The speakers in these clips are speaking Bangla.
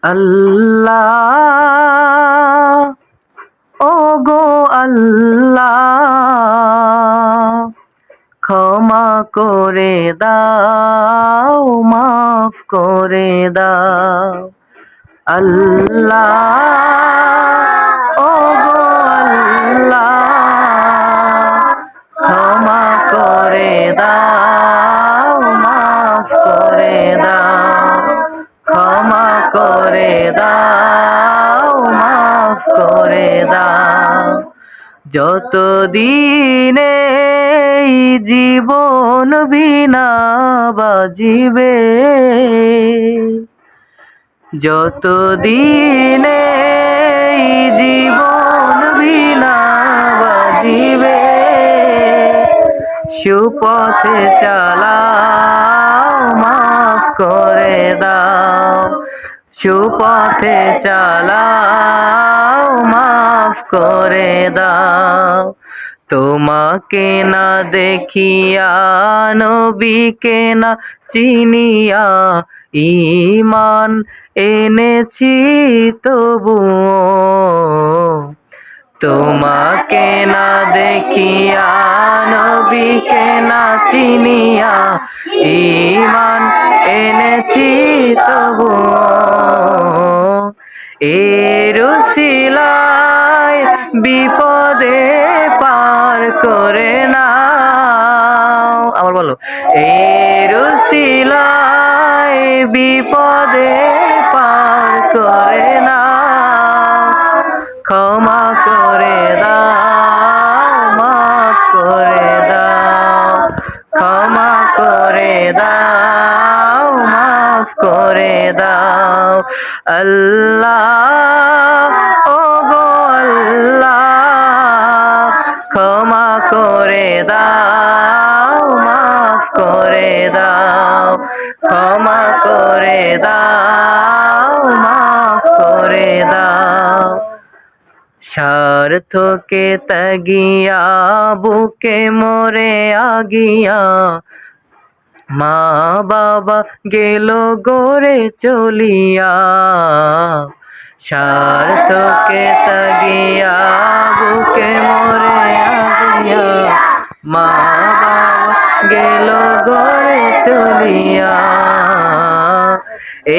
আল্লাহ ওগো আল্লাহ ক্ষমা করে দাও মাফ করে দাও আল্লাহ ওগো আল্লাহ ক্ষমা করে দাও মাফ করে দাও ক্ষমা করে দাও মাফ করে দাও যতদিনে এই জীবন বিনা বাজিবে যতদিনে এই জীবন বিনা বাজিবে সুপথে চালাও মাফ করে দাও সুপথে চালাও মাফ করে দাও তোমাকে না দেখিয়া নবীকে না চিনিয়া ঈমান এনেছি তবুও তোমাকে না দেখিয়া নবীকে না চিনিয়া ঈমান এনেছি তবুও এর উসিলায় বিপদে পার করে নাও আবার বলো এর উসিলায় বিপদে পার করে নাও ক্ষমা করে দাও মাফ করে দাও ক্ষমা করে দাও মাফ করে দাও আল্লাহ ওগো আল্লাহ ক্ষমা করে দাও মাফ করে দাও ক্ষমা করে দাও মাফ করে দাও স্বার্থকে ত্যাগিয়া বুকে মরে আগিয়া মা বাবা গেল গড়ে চলিয়া স্বার্থকে ত্যাগিয়া বুকে মরে আগিয়া মা বাবা গেল গড়ে চলিয়া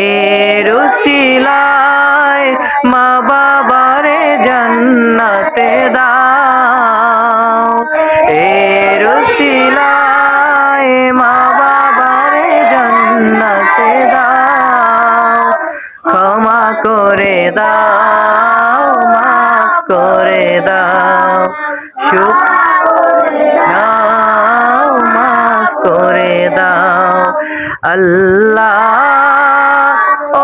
এর উসিলায় মা বাবারে জান্নাতে দাও এর উসিলায় মা বাবারে জান্নাতে দাও ক্ষমা করে দাও মাফ করে দাও সুখ দাও মাফ করে দাও আল্লাহ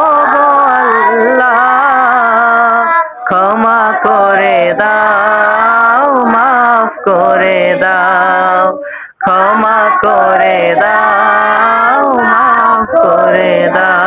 ওগো আল্লাহ ক্ষমা করে দাও মাফ করে দাও ক্ষমা করে দাও মাফ করে দাও